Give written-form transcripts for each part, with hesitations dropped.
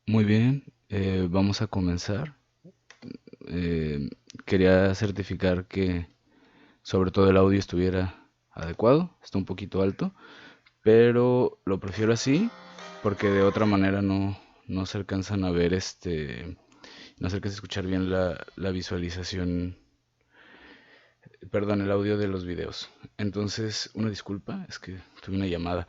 Muy bien, vamos a comenzar. Eh, Quería certificar que sobre todo el audio estuviera adecuado, está un poquito alto, pero lo prefiero así porque de otra manera no se alcanzan a ver no se alcanza a escuchar bien la visualización, perdón, el audio de los videos. Entonces, una disculpa, es que tuve una llamada.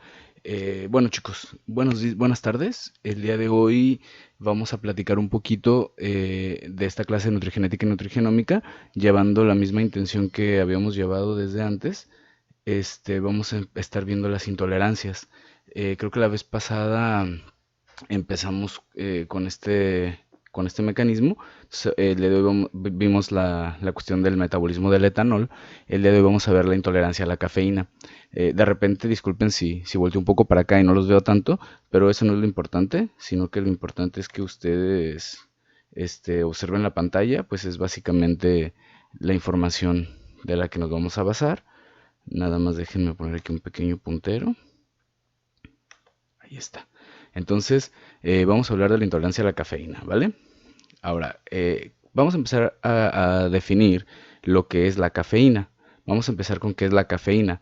Bueno, chicos, buenas tardes. El día de hoy vamos a platicar un poquito de esta clase de nutrigenética y nutrigenómica, llevando la misma intención que habíamos llevado desde antes. Vamos a estar viendo las intolerancias. Creo que la vez pasada empezamos con este mecanismo. El día de hoy vimos la cuestión del metabolismo del etanol. El día de hoy vamos a ver la intolerancia a la cafeína. De repente, disculpen si volteo un poco para acá y no los veo tanto, pero eso no es lo importante, sino que lo importante es que ustedes observen la pantalla, pues es básicamente la información de la que nos vamos a basar. Nada más déjenme poner aquí un pequeño puntero. Ahí está. Entonces, vamos a hablar de la intolerancia a la cafeína, ¿vale? Ahora, vamos a empezar a definir lo que es la cafeína. Vamos a empezar con qué es la cafeína.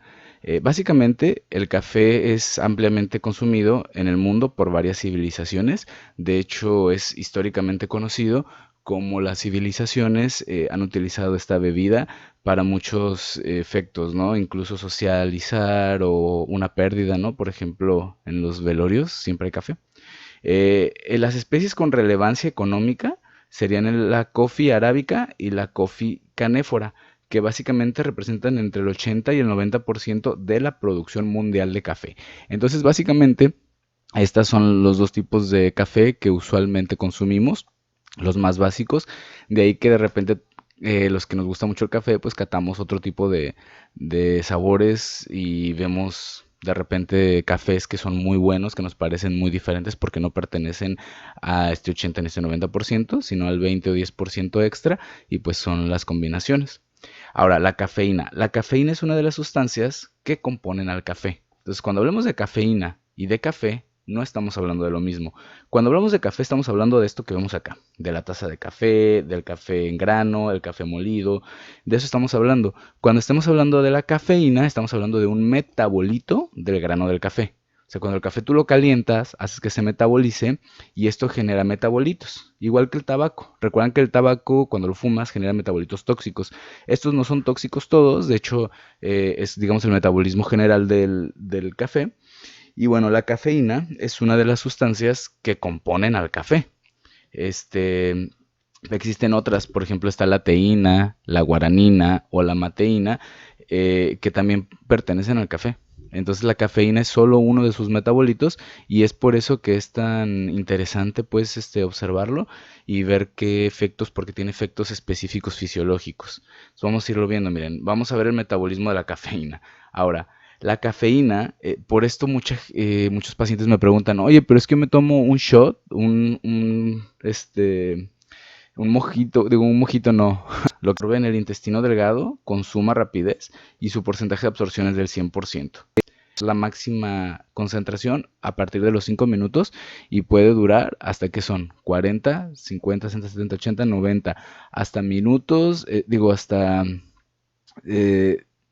Básicamente, el café es ampliamente consumido en el mundo por varias civilizaciones. De hecho, es históricamente conocido como las civilizaciones han utilizado esta bebida para muchos efectos, ¿no? Incluso socializar o una pérdida, ¿no? Por ejemplo, en los velorios siempre hay café. En las especies con relevancia económica serían la coffee arábica y la coffee canéfora, que básicamente representan entre el 80 y el 90% de la producción mundial de café. Entonces, básicamente, estos son los dos tipos de café que usualmente consumimos, los más básicos. De ahí que de repente los que nos gusta mucho el café, pues catamos otro tipo de sabores y vemos de repente cafés que son muy buenos, que nos parecen muy diferentes porque no pertenecen a este 80 ni este 90%, sino al 20 o 10% extra, y pues son las combinaciones. Ahora, la cafeína. La cafeína es una de las sustancias que componen al café. Entonces, cuando hablamos de cafeína y de café, no estamos hablando de lo mismo. Cuando hablamos de café, estamos hablando de esto que vemos acá, de la taza de café, del café en grano, el café molido, de eso estamos hablando. Cuando estamos hablando de la cafeína, estamos hablando de un metabolito del grano del café. O sea, cuando el café tú lo calientas, haces que se metabolice y esto genera metabolitos, igual que el tabaco. Recuerdan que el tabaco, cuando lo fumas, genera metabolitos tóxicos. Estos no son tóxicos todos, de hecho, es, digamos, el metabolismo general del café. Y bueno, la cafeína es una de las sustancias que componen al café. Este, Existen otras, por ejemplo, está la teína, la guaranina o la mateína, que también pertenecen al café. Entonces la cafeína es solo uno de sus metabolitos y es por eso que es tan interesante pues observarlo y ver qué efectos, porque tiene efectos específicos fisiológicos. Entonces, vamos a irlo viendo, miren, vamos a ver el metabolismo de la cafeína. Ahora, la cafeína, por esto muchos pacientes me preguntan, oye, pero es que me tomo un shot, un mojito, digo, un mojito no, lo que absorbe en el intestino delgado con suma rapidez y su porcentaje de absorción es del 100%. Es la máxima concentración a partir de los 5 minutos y puede durar hasta que son 40, 50, 60, 70, 80, 90, hasta minutos, hasta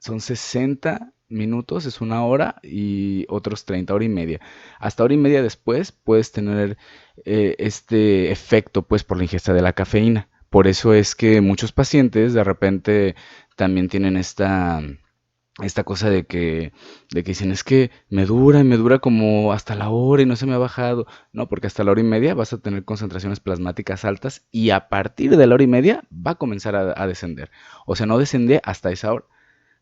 son 60 minutos, es una hora y otros 30, hora y media. Hasta hora y media después puedes tener este efecto pues por la ingesta de la cafeína. Por eso es que muchos pacientes de repente también tienen esta cosa de que dicen, es que me dura y me dura como hasta la hora y no se me ha bajado. No, porque hasta la hora y media vas a tener concentraciones plasmáticas altas y a partir de la hora y media va a comenzar a descender. O sea, no descende hasta esa hora,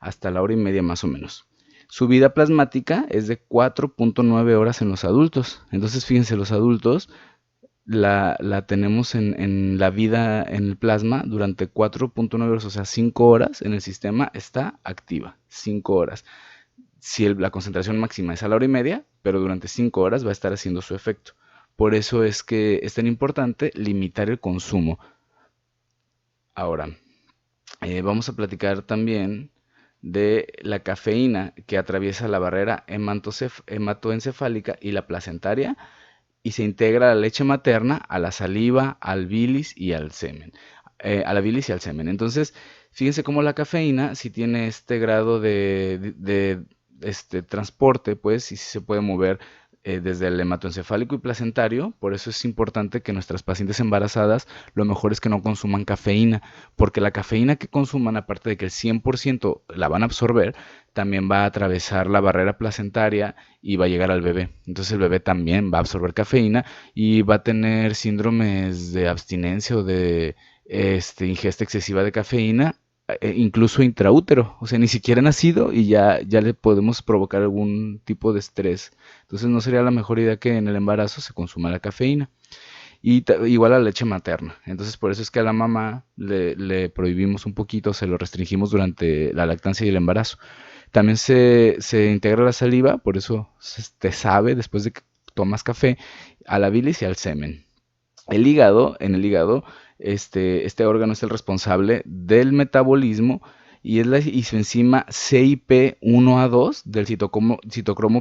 hasta la hora y media más o menos. Su vida plasmática es de 4.9 horas en los adultos. Entonces, fíjense, los adultos la tenemos en la vida en el plasma durante 4.9 horas, o sea, 5 horas en el sistema está activa, 5 horas. Si la concentración máxima es a la hora y media, pero durante 5 horas va a estar haciendo su efecto. Por eso es que es tan importante limitar el consumo. Ahora, vamos a platicar también de la cafeína que atraviesa la barrera hematoencefálica y la placentaria y se integra a la leche materna, a la saliva, al bilis y al semen. A la bilis y al semen. Entonces, fíjense cómo la cafeína, si tiene este grado de transporte, pues, y si se puede mover desde el hematoencefálico y placentario. Por eso es importante que nuestras pacientes embarazadas lo mejor es que no consuman cafeína, porque la cafeína que consuman, aparte de que el 100% la van a absorber, también va a atravesar la barrera placentaria y va a llegar al bebé. Entonces el bebé también va a absorber cafeína y va a tener síndromes de abstinencia o de ingesta excesiva de cafeína, incluso intraútero, o sea, ni siquiera nacido y ya le podemos provocar algún tipo de estrés. Entonces no sería la mejor idea que en el embarazo se consuma la cafeína. Y igual la leche materna. Entonces por eso es que a la mamá le prohibimos un poquito, se lo restringimos durante la lactancia y el embarazo. También se integra la saliva, por eso te sabe después de que tomas café, a la bilis y al semen. En el hígado, este órgano es el responsable del metabolismo y es la isoenzima CYP1A2 del citocromo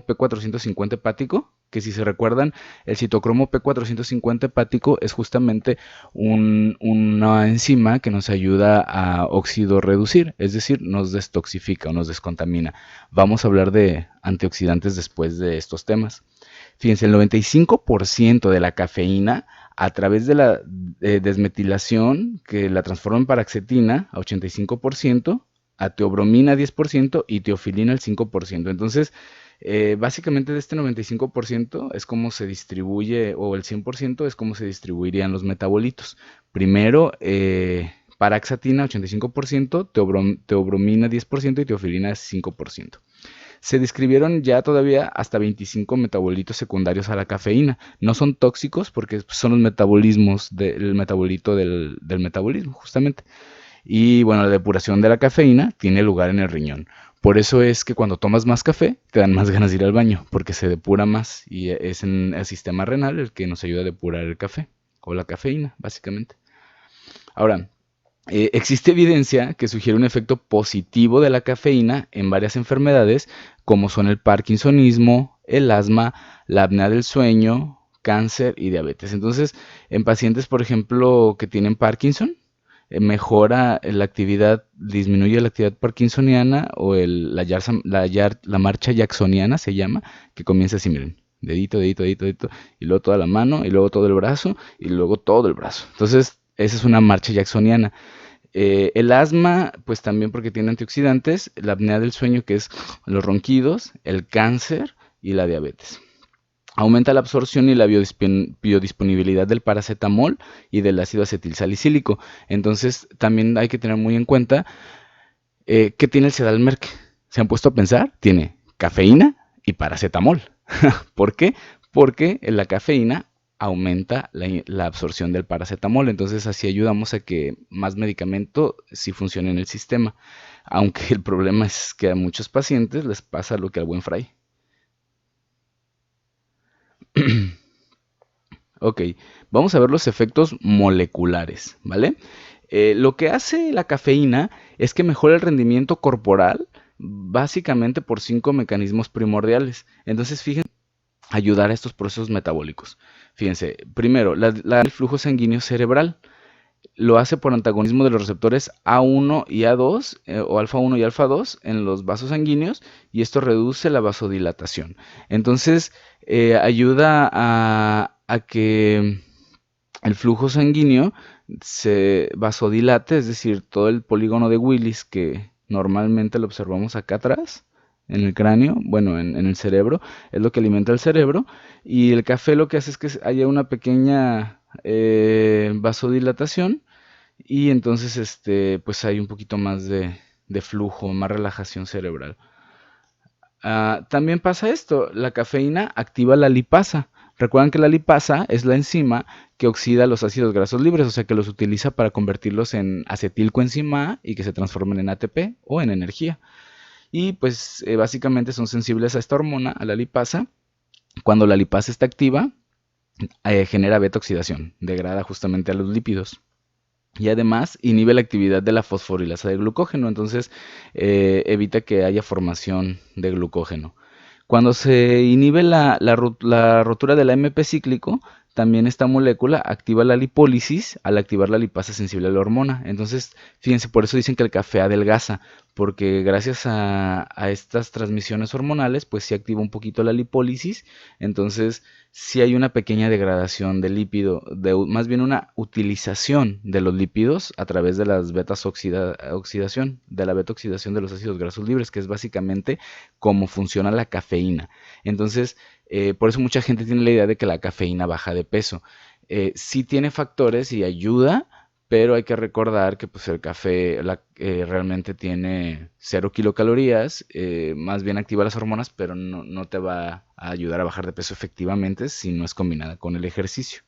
P450 hepático, que si se recuerdan, el citocromo P450 hepático es justamente una enzima que nos ayuda a oxidorreducir, es decir, nos detoxifica o nos descontamina. Vamos a hablar de antioxidantes después de estos temas. Fíjense, el 95% de la cafeína a través de la desmetilación, que la transforma en paraxetina a 85%, a teobromina 10% y teofilina el 5%. Entonces, básicamente de este 95% es como se distribuye, o el 100% es como se distribuirían los metabolitos. Primero, paraxetina 85%, teobromina 10% y teofilina 5%. Se describieron ya todavía hasta 25 metabolitos secundarios a la cafeína. No son tóxicos porque son los metabolismos del metabolito del metabolismo, justamente. Y bueno, la depuración de la cafeína tiene lugar en el riñón. Por eso es que cuando tomas más café, te dan más ganas de ir al baño, porque se depura más y es en el sistema renal el que nos ayuda a depurar el café, o la cafeína, básicamente. Ahora, existe evidencia que sugiere un efecto positivo de la cafeína en varias enfermedades, como son el parkinsonismo, el asma, la apnea del sueño, cáncer y diabetes. Entonces, en pacientes, por ejemplo, que tienen Parkinson, mejora la actividad, disminuye la actividad parkinsoniana o la marcha jacksoniana se llama, que comienza así, miren, dedito, dedito, dedito, dedito, y luego toda la mano, y luego todo el brazo, y luego todo el brazo. Entonces, esa es una marcha jacksoniana. El asma, pues también porque tiene antioxidantes, la apnea del sueño, que es los ronquidos, el cáncer y la diabetes. Aumenta la absorción y la biodisponibilidad del paracetamol y del ácido acetilsalicílico. Entonces, también hay que tener muy en cuenta qué tiene el Sedalmerc. ¿Se han puesto a pensar? Tiene cafeína y paracetamol. ¿Por qué? Porque la cafeína aumenta la absorción del paracetamol, entonces así ayudamos a que más medicamento sí funcione en el sistema, aunque el problema es que a muchos pacientes les pasa lo que al buen Fray. Ok, vamos a ver los efectos moleculares, ¿vale? Lo que hace la cafeína es que mejora el rendimiento corporal básicamente por 5 mecanismos primordiales. Entonces, fíjense, ayudar a estos procesos metabólicos. Fíjense, primero, el flujo sanguíneo cerebral lo hace por antagonismo de los receptores A1 y A2, o alfa 1 y alfa 2 en los vasos sanguíneos, y esto reduce la vasodilatación. Entonces, ayuda a que el flujo sanguíneo se vasodilate, es decir, todo el polígono de Willis que normalmente lo observamos acá atrás, en el cráneo, bueno, en el cerebro, es lo que alimenta el cerebro, y el café lo que hace es que haya una pequeña vasodilatación, y entonces pues hay un poquito más de flujo, más relajación cerebral. También pasa esto, la cafeína activa la lipasa. Recuerdan que la lipasa es la enzima que oxida los ácidos grasos libres, o sea que los utiliza para convertirlos en acetilcoenzima A y que se transformen en ATP o en energía. Y pues básicamente son sensibles a esta hormona, a la lipasa. Cuando la lipasa está activa, genera beta oxidación, degrada justamente a los lípidos. Y además inhibe la actividad de la fosforilasa de glucógeno, entonces evita que haya formación de glucógeno. Cuando se inhibe la rotura del AMP cíclico, también esta molécula activa la lipólisis al activar la lipasa sensible a la hormona. Entonces, fíjense, por eso dicen que el café adelgaza, porque gracias a estas transmisiones hormonales, pues sí activa un poquito la lipólisis. Entonces, sí hay una pequeña degradación del lípido, más bien una utilización de los lípidos a través de las oxidación, de la beta oxidación de los ácidos grasos libres, que es básicamente cómo funciona la cafeína. Entonces, por eso mucha gente tiene la idea de que la cafeína baja de peso. Sí tiene factores y ayuda, pero hay que recordar que pues, el café realmente tiene 0 kilocalorías, más bien activa las hormonas, pero no te va a ayudar a bajar de peso efectivamente si no es combinada con el ejercicio.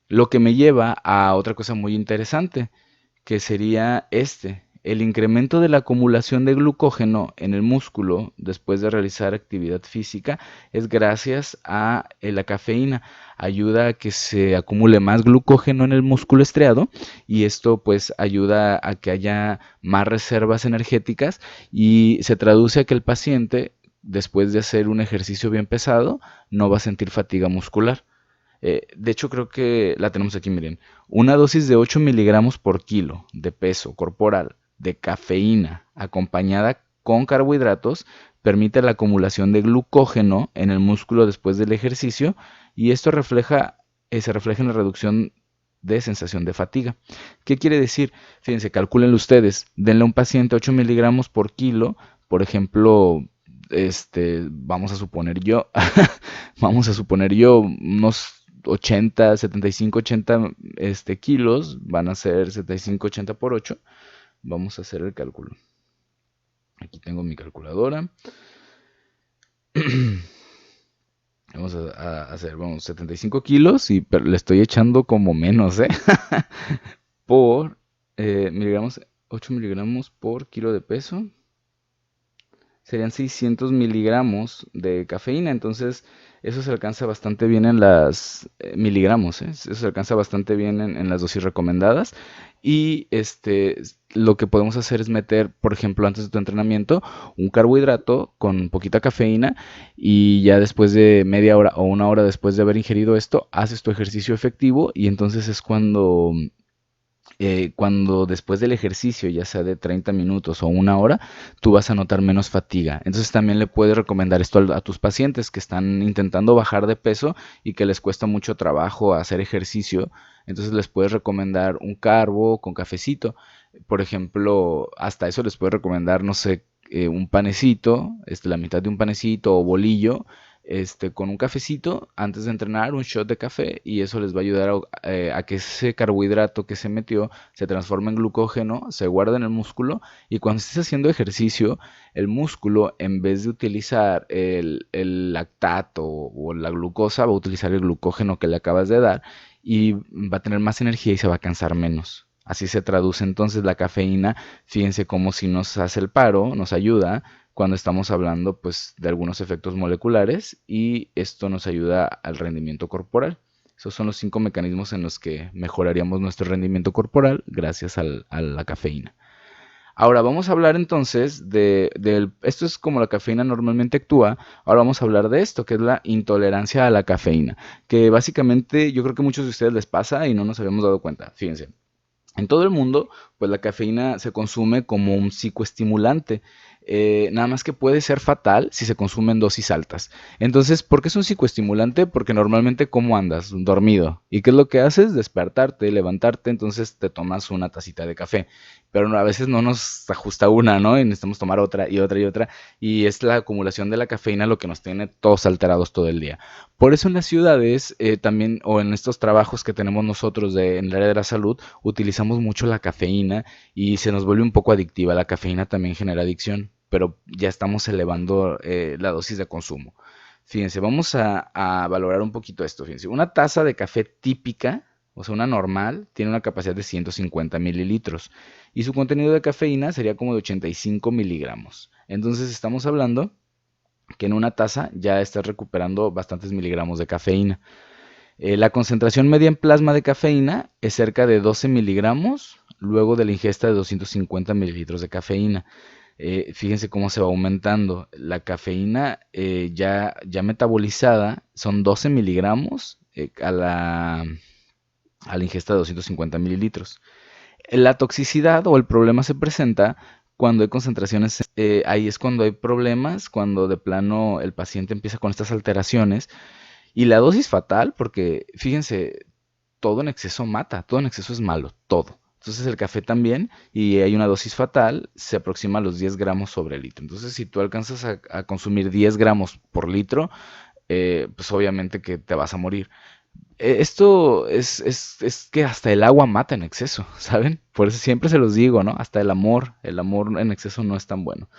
Lo que me lleva a otra cosa muy interesante, que sería el incremento de la acumulación de glucógeno en el músculo después de realizar actividad física es gracias a la cafeína. Ayuda a que se acumule más glucógeno en el músculo estriado y esto pues ayuda a que haya más reservas energéticas y se traduce a que el paciente después de hacer un ejercicio bien pesado no va a sentir fatiga muscular. De hecho, creo que la tenemos aquí, miren. Una dosis de 8 miligramos por kilo de peso corporal de cafeína acompañada con carbohidratos permite la acumulación de glucógeno en el músculo después del ejercicio y esto se refleja en la reducción de sensación de fatiga. ¿Qué quiere decir? Fíjense, calculen ustedes, denle a un paciente 8 miligramos por kilo, por ejemplo, vamos a suponer yo, unos 80, 75, 80 kilos, van a ser 75, 80 por 8. Vamos a hacer el cálculo. Aquí tengo mi calculadora. Vamos a hacer, 75 kilos y le estoy echando como menos, por miligramos, 8 miligramos por kilo de peso. Serían 600 miligramos de cafeína, entonces eso se alcanza bastante bien en las miligramos, eso se alcanza bastante bien en las dosis recomendadas y lo que podemos hacer es meter, por ejemplo, antes de tu entrenamiento, un carbohidrato con poquita cafeína y ya después de media hora o una hora después de haber ingerido esto, haces tu ejercicio efectivo y entonces es cuando después del ejercicio, ya sea de 30 minutos o una hora, tú vas a notar menos fatiga. Entonces también le puedes recomendar esto a tus pacientes que están intentando bajar de peso y que les cuesta mucho trabajo hacer ejercicio. Entonces les puedes recomendar un carbo con cafecito. Por ejemplo, hasta eso les puedes recomendar, no sé, un panecito, la mitad de un panecito o bolillo con un cafecito antes de entrenar, un shot de café y eso les va a ayudar a que ese carbohidrato que se metió se transforme en glucógeno, se guarda en el músculo y cuando estés haciendo ejercicio, el músculo en vez de utilizar el lactato o la glucosa, va a utilizar el glucógeno que le acabas de dar y va a tener más energía y se va a cansar menos. Así se traduce entonces la cafeína, fíjense cómo si nos hace el paro, nos ayuda, cuando estamos hablando pues de algunos efectos moleculares y esto nos ayuda al rendimiento corporal. Esos son los 5 mecanismos en los que mejoraríamos nuestro rendimiento corporal gracias a la cafeína. Ahora vamos a hablar entonces esto es como la cafeína normalmente actúa, ahora vamos a hablar de esto, que es la intolerancia a la cafeína, que básicamente yo creo que a muchos de ustedes les pasa y no nos habíamos dado cuenta, fíjense. En todo el mundo, pues la cafeína se consume como un psicoestimulante, nada más que puede ser fatal si se consume en dosis altas. Entonces, ¿por qué es un psicoestimulante? Porque normalmente, ¿cómo andas? Dormido. ¿Y qué es lo que haces? Despertarte, levantarte, entonces te tomas una tacita de café. Pero a veces no nos ajusta una, ¿no? Y necesitamos tomar otra y otra y otra. Y es la acumulación de la cafeína lo que nos tiene todos alterados todo el día. Por eso en las ciudades también, o en estos trabajos que tenemos nosotros en el área de la salud, utilizamos mucho la cafeína y se nos vuelve un poco adictiva. La cafeína también genera adicción, pero ya estamos elevando la dosis de consumo. Fíjense, vamos a valorar un poquito esto. Fíjense, una taza de café típica, o sea, una normal, tiene una capacidad de 150 mililitros y su contenido de cafeína sería como de 85 miligramos. Entonces estamos hablando que en una taza ya estás recuperando bastantes miligramos de cafeína. La concentración media en plasma de cafeína es cerca de 12 miligramos luego de la ingesta de 250 mililitros de cafeína. fíjense cómo se va aumentando. La cafeína ya metabolizada son 12 miligramos a la ingesta de 250 mililitros. La toxicidad o el problema se presenta cuando hay concentraciones, ahí es cuando hay problemas, cuando de plano el paciente empieza con estas alteraciones y la dosis fatal, porque fíjense, todo en exceso mata, todo en exceso es malo, todo. Entonces el café también, y hay una dosis fatal, se aproxima a los 10 gramos sobre litro. Entonces si tú alcanzas a consumir 10 gramos por litro, pues obviamente que te vas a morir. Esto es que hasta el agua mata en exceso, ¿saben? Por eso siempre se los digo, ¿no? Hasta el amor en exceso no es tan bueno.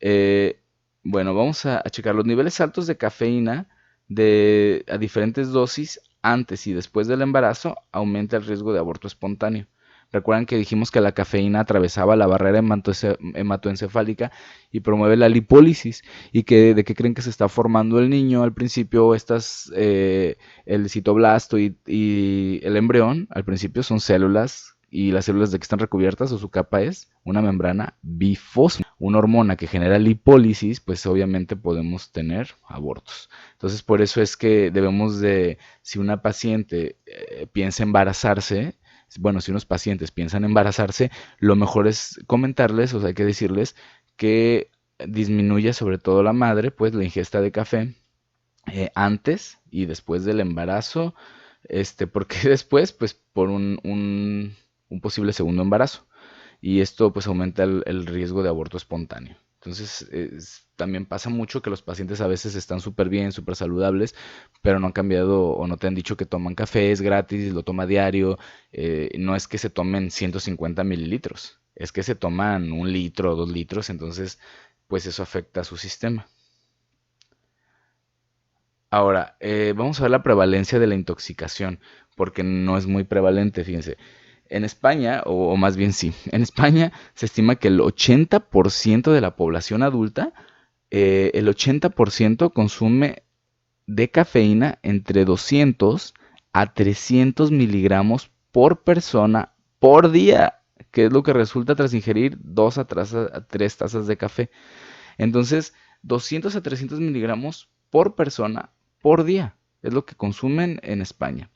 Eh, bueno, vamos a checar los niveles altos de cafeína a diferentes dosis antes y después del embarazo aumenta el riesgo de aborto espontáneo. Recuerdan que dijimos que la cafeína atravesaba la barrera hematoencefálica y promueve la lipólisis y que de qué creen que se está formando el niño al principio el citoblasto y el embrión al principio son células y las células de que están recubiertas o su capa es una membrana bifósfora, una hormona que genera lipólisis, pues obviamente podemos tener abortos. Entonces por eso es que debemos de, si una paciente piensa embarazarse, bueno, si unos pacientes piensan embarazarse, lo mejor es comentarles, o sea, hay que decirles que disminuya sobre todo la madre, pues la ingesta de café antes y después del embarazo, porque después, pues por un posible segundo embarazo. Y esto pues aumenta el riesgo de aborto espontáneo. Entonces, también pasa mucho que los pacientes a veces están súper bien, súper saludables, pero no han cambiado o no te han dicho que toman café, es gratis, lo toma diario. No es que se tomen 150 mililitros, es que se toman 1 litro o 2 litros, entonces pues eso afecta a su sistema. Ahora, vamos a ver la prevalencia de la intoxicación, porque no es muy prevalente, fíjense. En España, o más bien sí, en España se estima que el 80% de la población adulta, el 80% consume de cafeína entre 200 a 300 miligramos por persona por día, que es lo que resulta tras ingerir 2 a 3 tazas de café. Entonces, 200 a 300 miligramos por persona por día es lo que consumen en España.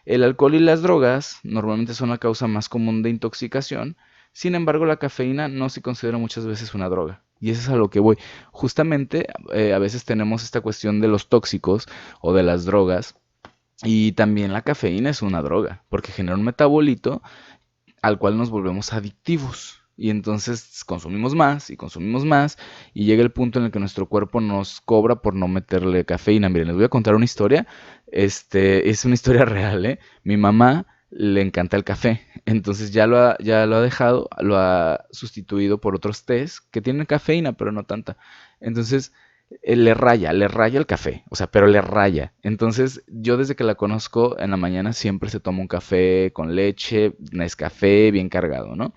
El alcohol y las drogas normalmente son la causa más común de intoxicación, sin embargo la cafeína no se considera muchas veces una droga. Y eso es a lo que voy. Justamente a veces tenemos esta cuestión de los tóxicos o de las drogas y también la cafeína es una droga porque genera un metabolito al cual nos volvemos adictivos. Y entonces consumimos más y llega el punto en el que nuestro cuerpo nos cobra por no meterle cafeína. Miren, les voy a contar una historia. Es una historia real, ¿eh? Mi mamá le encanta el café, entonces ya lo ha dejado, lo ha sustituido por otros tés que tienen cafeína, pero no tanta. Entonces le raya el café, o sea, pero le raya. Entonces, yo desde que la conozco, en la mañana siempre se toma un café con leche, Nescafé, bien cargado, ¿no?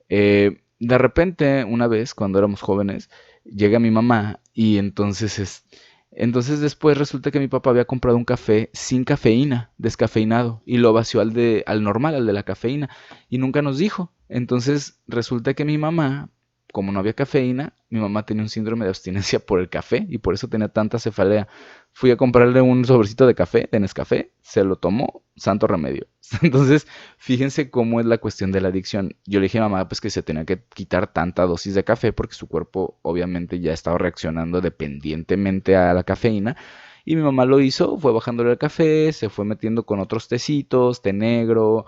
De repente, una vez, cuando éramos jóvenes, llega mi mamá y entonces después resulta que mi papá había comprado un café sin cafeína, descafeinado, y lo vació al normal, al de la cafeína, y nunca nos dijo. Entonces resulta que mi mamá, como no había cafeína, mi mamá tenía un síndrome de abstinencia por el café y por eso tenía tanta cefalea. Fui a comprarle un sobrecito de café, de Nescafé, se lo tomó, santo remedio. Entonces, fíjense cómo es la cuestión de la adicción. Yo le dije a mamá pues que se tenía que quitar tanta dosis de café porque su cuerpo obviamente ya estaba reaccionando dependientemente a la cafeína. Y mi mamá lo hizo, fue bajándole el café, se fue metiendo con otros tecitos, té negro,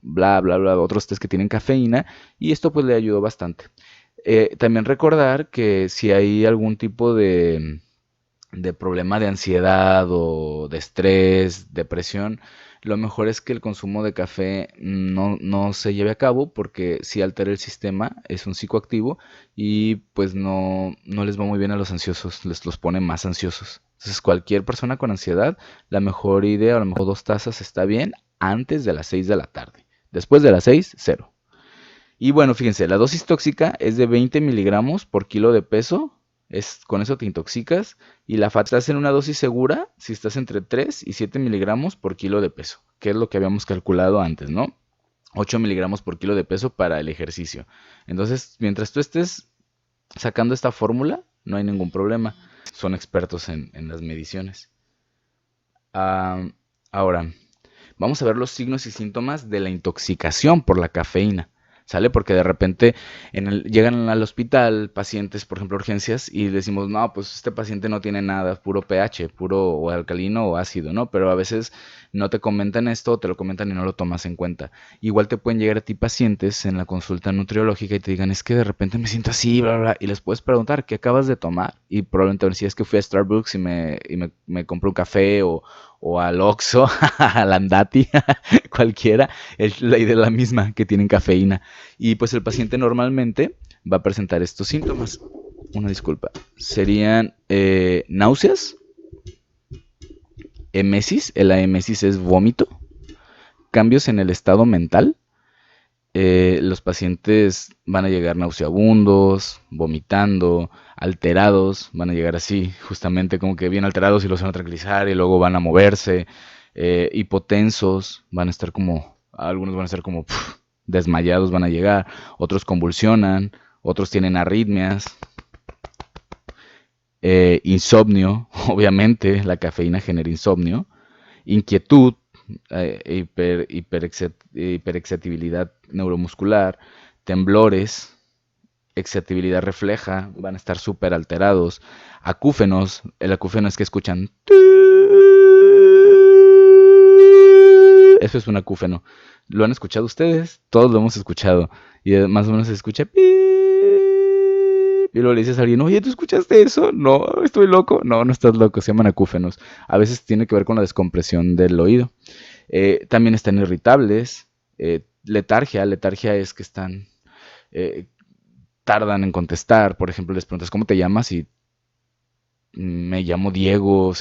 bla, bla, bla, otros tés que tienen cafeína, y esto pues le ayudó bastante. También recordar que si hay algún tipo de problema de ansiedad o de estrés, depresión, lo mejor es que el consumo de café no se lleve a cabo porque si altera el sistema, es un psicoactivo y pues no les va muy bien a los ansiosos, les los pone más ansiosos. Entonces cualquier persona con ansiedad, la mejor idea, a lo mejor 2 tazas está bien antes de las 6 de la tarde. Después de las 6, cero. Y bueno, fíjense, la dosis tóxica es de 20 miligramos por kilo de peso. Con eso te intoxicas. Y la fat estás en una dosis segura si estás entre 3 y 7 miligramos por kilo de peso, que es lo que habíamos calculado antes, ¿no? 8 miligramos por kilo de peso para el ejercicio. Entonces, mientras tú estés sacando esta fórmula, no hay ningún problema. Son expertos en las mediciones. Ah, ahora, vamos a ver los signos y síntomas de la intoxicación por la cafeína. ¿Sale? Porque de repente llegan al hospital pacientes, por ejemplo, urgencias, y decimos, no, pues este paciente no tiene nada, puro pH, puro o alcalino o ácido, ¿no? Pero a veces no te comentan esto, te lo comentan y no lo tomas en cuenta. Igual te pueden llegar a ti pacientes en la consulta nutriológica y te digan, es que de repente me siento así, bla, bla, bla, y les puedes preguntar, ¿qué acabas de tomar? Y probablemente van a decir, es que fui a Starbucks y me compré un café o al Oxxo, al Andati, cualquiera, es la idea es la misma, que tienen cafeína. Y pues el paciente normalmente va a presentar estos síntomas. Una disculpa. Serían náuseas, emesis, la emesis es vómito, cambios en el estado mental. Los pacientes van a llegar nauseabundos, vomitando, alterados, van a llegar así, justamente como que bien alterados y los van a tranquilizar y luego van a moverse, hipotensos, van a estar como, algunos van a estar como desmayados, van a llegar, otros convulsionan, otros tienen arritmias, insomnio, obviamente la cafeína genera insomnio, inquietud, hiperexcitabilidad neuromuscular, temblores, excitabilidad refleja, van a estar súper alterados, acúfenos, el acúfeno es que escuchan, eso es un acúfeno, ¿lo han escuchado ustedes? Todos lo hemos escuchado, y más o menos se escucha, y luego le dices a alguien, oye, ¿tú escuchaste eso? No, estoy loco. No, no estás loco, se llaman acúfenos. A veces tiene que ver con la descompresión del oído. También están irritables. Letargia es que están, eh, tardan en contestar. Por ejemplo, les preguntas, ¿cómo te llamas? Y me llamo Diego,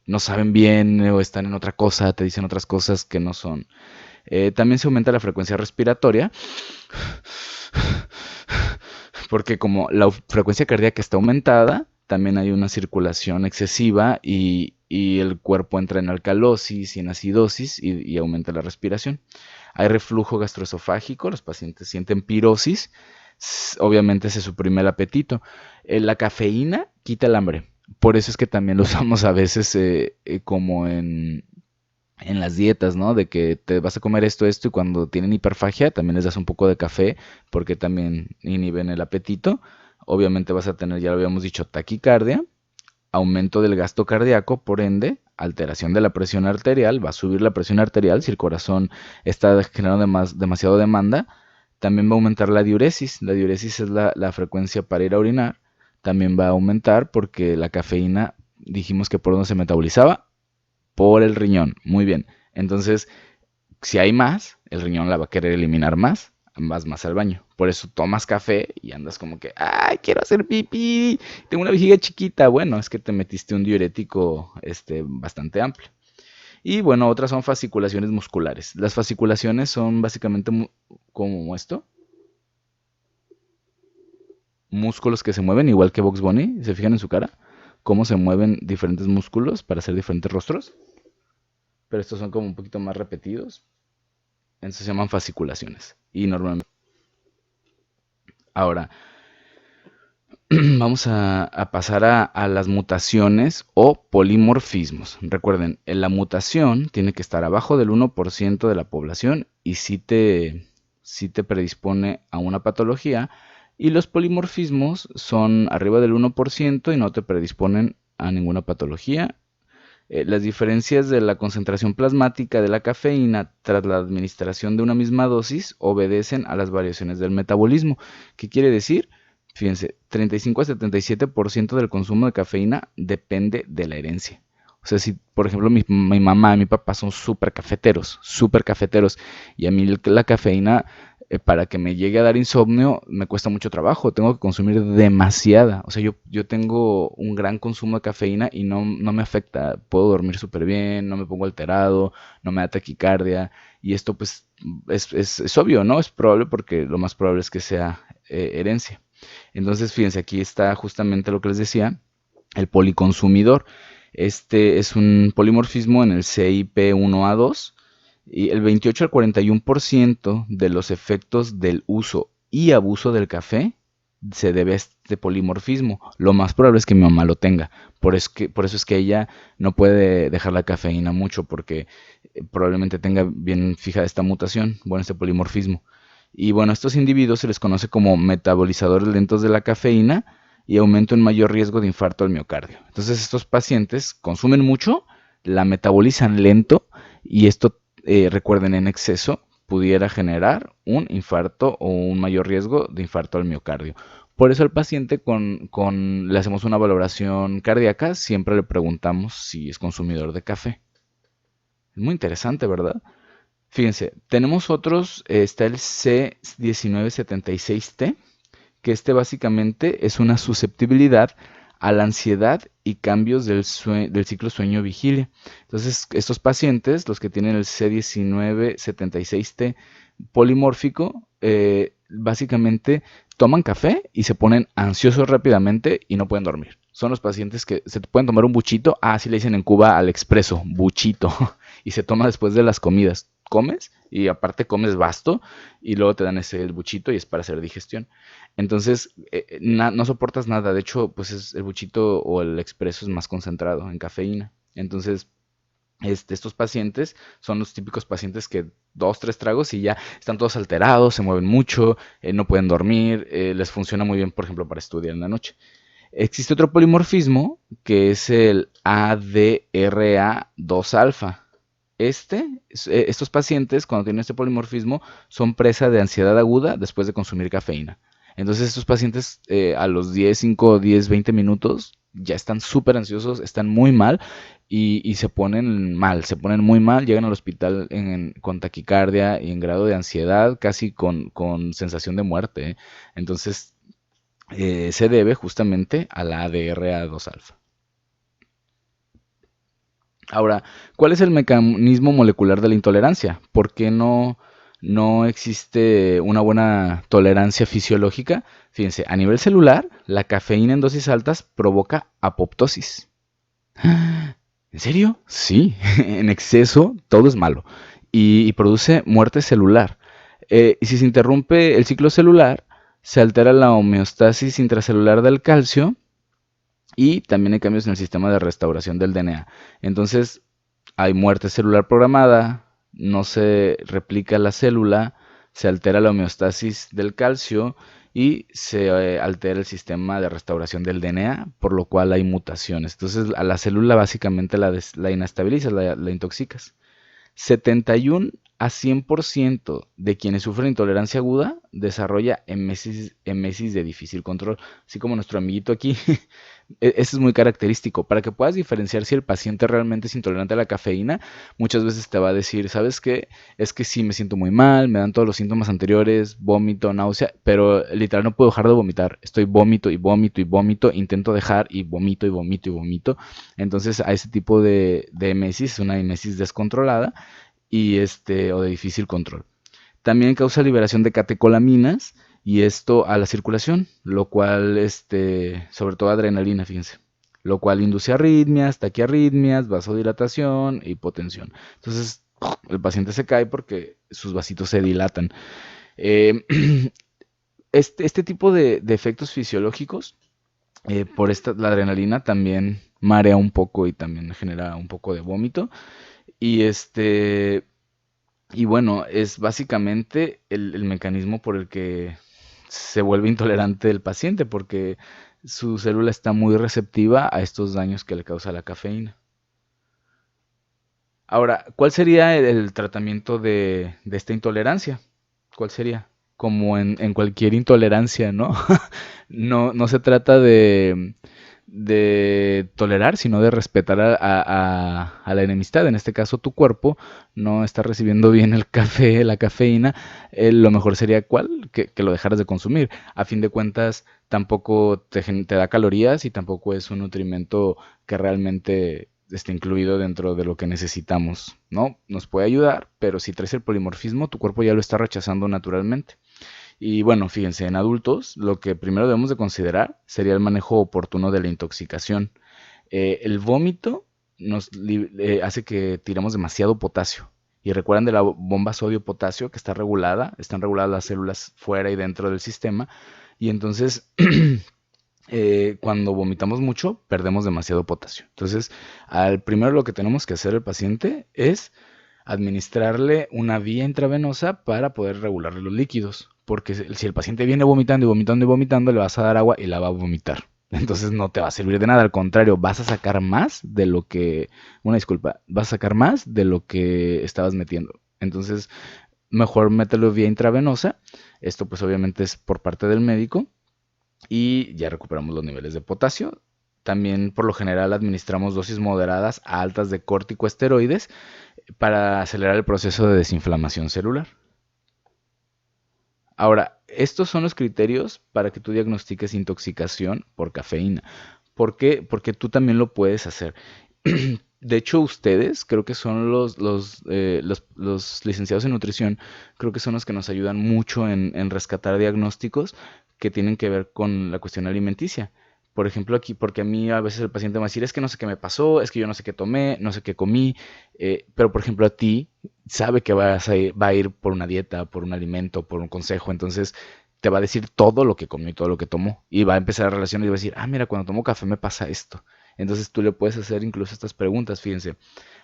no saben bien o están en otra cosa, te dicen otras cosas que no son. También se aumenta la frecuencia respiratoria porque como la frecuencia cardíaca está aumentada, también hay una circulación excesiva y el cuerpo entra en alcalosis y en acidosis y aumenta la respiración. Hay reflujo gastroesofágico, los pacientes sienten pirosis, obviamente se suprime el apetito. La cafeína quita el hambre, por eso es que también lo usamos a veces como en las dietas, ¿no? De que te vas a comer esto y cuando tienen hiperfagia también les das un poco de café porque también inhiben el apetito. Obviamente vas a tener, ya lo habíamos dicho, taquicardia, aumento del gasto cardíaco, por ende, alteración de la presión arterial, va a subir la presión arterial si el corazón está generando demasiado demanda. También va a aumentar la diuresis. La diuresis es la frecuencia para ir a orinar. También va a aumentar porque la cafeína, dijimos que por dónde se metabolizaba, por el riñón. Muy bien. Entonces, si hay más, el riñón la va a querer eliminar más, vas más al baño. Por eso tomas café y andas como que, ay, quiero hacer pipí, tengo una vejiga chiquita. Bueno, es que te metiste un diurético bastante amplio. Y bueno, otras son fasciculaciones musculares. Las fasciculaciones son básicamente como esto, músculos que se mueven, igual que Box Bunny, se fijan en su cara, cómo se mueven diferentes músculos para hacer diferentes rostros, pero estos son como un poquito más repetidos. Entonces se llaman fasciculaciones. Y normalmente. Ahora, vamos a pasar a las mutaciones o polimorfismos. Recuerden, la mutación tiene que estar abajo del 1% de la población y sí te predispone a una patología. Y los polimorfismos son arriba del 1% y no te predisponen a ninguna patología. Las diferencias de la concentración plasmática de la cafeína tras la administración de una misma dosis obedecen a las variaciones del metabolismo. ¿Qué quiere decir? Fíjense, 35 a 77% del consumo de cafeína depende de la herencia. O sea, si por ejemplo mi mamá y mi papá son súper cafeteros, y a mí la cafeína para que me llegue a dar insomnio me cuesta mucho trabajo, tengo que consumir demasiada. O sea, yo tengo un gran consumo de cafeína y no me afecta, puedo dormir súper bien, no me pongo alterado, no me da taquicardia. Y esto pues es obvio, ¿no? Es probable porque lo más probable es que sea herencia. Entonces, fíjense, aquí está justamente lo que les decía, el policonsumidor. Este es un polimorfismo en el CIP1A2 Y el 28 al 41% de los efectos del uso y abuso del café se debe a este polimorfismo. Lo más probable es que mi mamá lo tenga. Por eso es que ella no puede dejar la cafeína mucho, porque probablemente tenga bien fija esta mutación, bueno, este polimorfismo. Y bueno, a estos individuos se les conoce como metabolizadores lentos de la cafeína y aumento en mayor riesgo de infarto al miocardio. Entonces estos pacientes consumen mucho, la metabolizan lento y esto, recuerden, en exceso pudiera generar un infarto o un mayor riesgo de infarto al miocardio. Por eso al paciente le hacemos una valoración cardíaca, siempre le preguntamos si es consumidor de café. Es muy interesante, ¿verdad? Fíjense, tenemos otros, está el C1976T, que este básicamente es una susceptibilidad a la ansiedad y cambios del ciclo sueño-vigilia. Entonces, estos pacientes, los que tienen el C1976T polimórfico, básicamente toman café y se ponen ansiosos rápidamente y no pueden dormir. Son los pacientes que se pueden tomar un buchito, así le dicen en Cuba al expreso, buchito, y se toma después de las comidas. Comes y aparte comes basto y luego te dan el buchito y es para hacer digestión. Entonces, no soportas nada. De hecho, pues el buchito o el expreso es más concentrado en cafeína. Entonces, estos pacientes son los típicos pacientes que dos, tres tragos y ya están todos alterados, se mueven mucho, no pueden dormir, les funciona muy bien, por ejemplo, para estudiar en la noche. Existe otro polimorfismo que es el ADRA2 alfa. Estos pacientes, cuando tienen este polimorfismo, son presa de ansiedad aguda después de consumir cafeína. Entonces, estos pacientes a los 10, 5, 10, 20 minutos ya están súper ansiosos, están muy mal y se ponen muy mal, llegan al hospital con taquicardia y en grado de ansiedad, casi con sensación de muerte, ¿eh? Entonces, se debe justamente a la ADRA2 alfa. Ahora, ¿cuál es el mecanismo molecular de la intolerancia? ¿Por qué no existe una buena tolerancia fisiológica? Fíjense, a nivel celular, la cafeína en dosis altas provoca apoptosis. ¿En serio? Sí, en exceso todo es malo y produce muerte celular. Y si se interrumpe el ciclo celular, se altera la homeostasis intracelular del calcio y también hay cambios en el sistema de restauración del DNA. Entonces, hay muerte celular programada, no se replica la célula, se altera la homeostasis del calcio y se altera el sistema de restauración del DNA, por lo cual hay mutaciones. Entonces, a la célula básicamente la inestabilizas, la intoxicas. 71 a 100% de quienes sufren intolerancia aguda desarrolla emesis de difícil control, así como nuestro amiguito aquí. Eso es muy característico. Para que puedas diferenciar si el paciente realmente es intolerante a la cafeína, muchas veces te va a decir, ¿sabes qué? Es que sí me siento muy mal, me dan todos los síntomas anteriores, vómito, náusea, pero literal no puedo dejar de vomitar. Estoy vómito y vómito y vómito, intento dejar y vomito y vomito y vomito. Entonces, a ese tipo de emesis, es una emesis descontrolada o de difícil control. También causa liberación de catecolaminas y esto a la circulación, lo cual, sobre todo adrenalina, fíjense, lo cual induce arritmias, taquiarritmias, vasodilatación, hipotensión. Entonces, el paciente se cae porque sus vasitos se dilatan. Eh, este tipo de efectos fisiológicos, la adrenalina también marea un poco y también genera un poco de vómito. Y y bueno, es básicamente el mecanismo por el que se vuelve intolerante el paciente, porque su célula está muy receptiva a estos daños que le causa la cafeína. Ahora, ¿cuál sería el tratamiento de esta intolerancia? ¿Cuál sería? Como en cualquier intolerancia, ¿no? No se trata de tolerar, sino de respetar a la enemistad. En este caso, tu cuerpo no está recibiendo bien el café, la cafeína. Lo mejor sería, ¿cuál? Que lo dejaras de consumir. A fin de cuentas, tampoco te da calorías y tampoco es un nutrimento que realmente esté incluido dentro de lo que necesitamos, ¿no? Nos puede ayudar, pero si traes el polimorfismo, tu cuerpo ya lo está rechazando naturalmente. Y bueno, fíjense, en adultos lo que primero debemos de considerar sería el manejo oportuno de la intoxicación. El vómito hace que tiramos demasiado potasio Y recuerdan de la bomba sodio-potasio que está regulada, están reguladas las células fuera y dentro del sistema. Y entonces, cuando vomitamos mucho, perdemos demasiado potasio. Entonces, al primero lo que tenemos que hacer el paciente es administrarle una vía intravenosa para poder regularle los líquidos. Porque si el paciente viene vomitando y vomitando y vomitando, le vas a dar agua y la va a vomitar. Entonces no te va a servir de nada, al contrario, vas a sacar más de lo que, una disculpa, vas a sacar más de lo que estabas metiendo. Entonces, mejor mételo vía intravenosa. Esto pues obviamente es por parte del médico y ya recuperamos los niveles de potasio. También por lo general administramos dosis moderadas a altas de corticosteroides para acelerar el proceso de desinflamación celular. Ahora, estos son los criterios para que tú diagnostiques intoxicación por cafeína. ¿Por qué? Porque tú también lo puedes hacer. De hecho, ustedes creo que son los licenciados en nutrición, creo que son los que nos ayudan mucho en rescatar diagnósticos que tienen que ver con la cuestión alimenticia. Por ejemplo, aquí, porque a mí a veces el paciente me va a decir, es que no sé qué me pasó, es que yo no sé qué tomé, no sé qué comí, pero por ejemplo a ti sabe que va a ir por una dieta, por un alimento, por un consejo, entonces te va a decir todo lo que comió y todo lo que tomó, y va a empezar a relacionar y va a decir, ah, mira, cuando tomo café me pasa esto. Entonces tú le puedes hacer incluso estas preguntas, fíjense.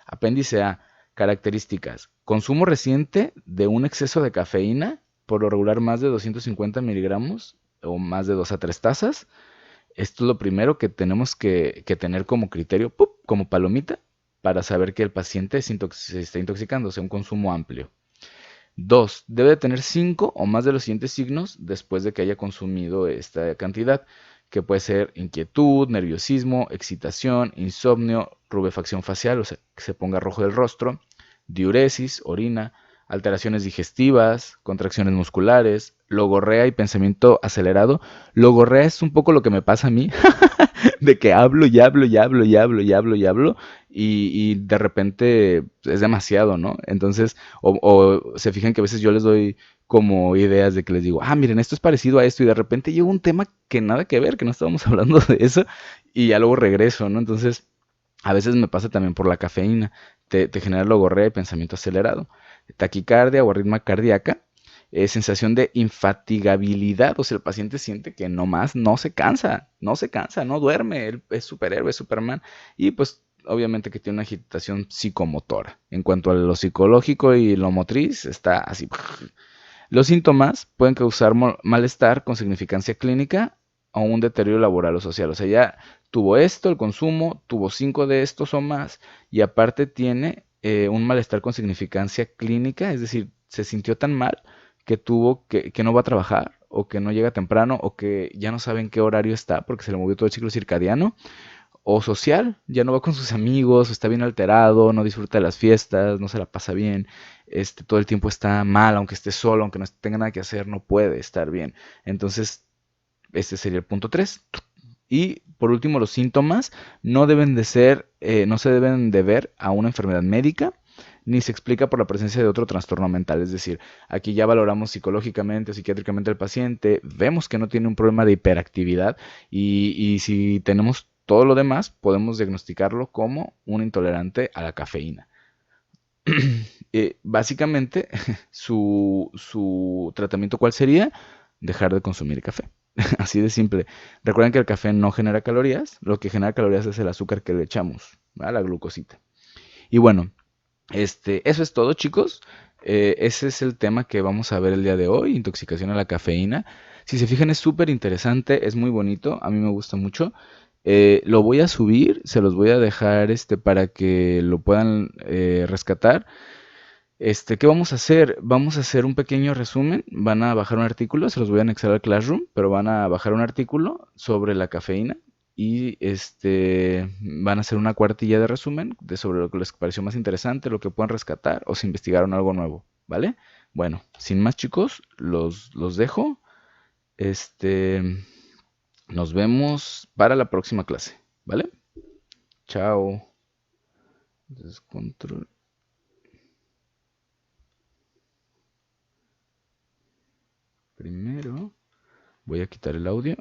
Apéndice A, características. Consumo reciente de un exceso de cafeína, por lo regular más de 250 miligramos o más de 2 a 3 tazas. Esto es lo primero que tenemos que tener como criterio, ¡pup!, como palomita, para saber que el paciente se está intoxicando, o sea, un consumo amplio. 2. Debe de tener 5 o más de los siguientes signos después de que haya consumido esta cantidad, que puede ser inquietud, nerviosismo, excitación, insomnio, rubefacción facial, o sea, que se ponga rojo del rostro, diuresis, orina, alteraciones digestivas, contracciones musculares, logorrea y pensamiento acelerado. Logorrea es un poco lo que me pasa a mí, de que hablo y hablo y hablo y hablo y hablo y hablo y de repente es demasiado, ¿no? Entonces, o se fijan que a veces yo les doy como ideas de que les digo, ah, miren, esto es parecido a esto y de repente llega un tema que nada que ver, que no estábamos hablando de eso y ya luego regreso, ¿no? Entonces, a veces me pasa también por la cafeína, te genera logorrea y pensamiento acelerado, taquicardia o arritmia cardíaca, sensación de infatigabilidad, o sea, el paciente siente que no más, no se cansa, no duerme, él es superhéroe, Superman, y pues obviamente que tiene una agitación psicomotora. En cuanto a lo psicológico y lo motriz, está así. Los síntomas pueden causar malestar con significancia clínica o un deterioro laboral o social. O sea, ya tuvo esto, el consumo, tuvo 5 de estos o más, y aparte tiene un malestar con significancia clínica, es decir, se sintió tan mal que no va a trabajar, o que no llega temprano, o que ya no sabe en qué horario está porque se le movió todo el ciclo circadiano, o social, ya no va con sus amigos, o está bien alterado, no disfruta de las fiestas, no se la pasa bien, todo el tiempo está mal, aunque esté solo, aunque no tenga nada que hacer, no puede estar bien. Entonces, este sería el punto 3. Y por último, los síntomas no se deben de ver a una enfermedad médica, ni se explica por la presencia de otro trastorno mental. Es decir, aquí ya valoramos psicológicamente o psiquiátricamente al paciente, vemos que no tiene un problema de hiperactividad y si tenemos todo lo demás, podemos diagnosticarlo como un intolerante a la cafeína. Básicamente, su tratamiento, ¿cuál sería? Dejar de consumir café. Así de simple. Recuerden que el café no genera calorías, lo que genera calorías es el azúcar que le echamos, ¿verdad? La glucosita. Y bueno, eso es todo, chicos. Ese es el tema que vamos a ver el día de hoy, intoxicación a la cafeína. Si se fijan, es súper interesante, es muy bonito, a mí me gusta mucho. Lo voy a subir, se los voy a dejar para que lo puedan rescatar. ¿Qué vamos a hacer? Vamos a hacer un pequeño resumen. Van a bajar un artículo, se los voy a anexar al Classroom, pero van a bajar un artículo sobre la cafeína y van a hacer una cuartilla de resumen sobre lo que les pareció más interesante, lo que puedan rescatar o si investigaron algo nuevo, ¿vale? Bueno, sin más, chicos, los dejo. Este, Nos vemos para la próxima clase, ¿vale? Chao. Descontrol. Primero voy a quitar el audio.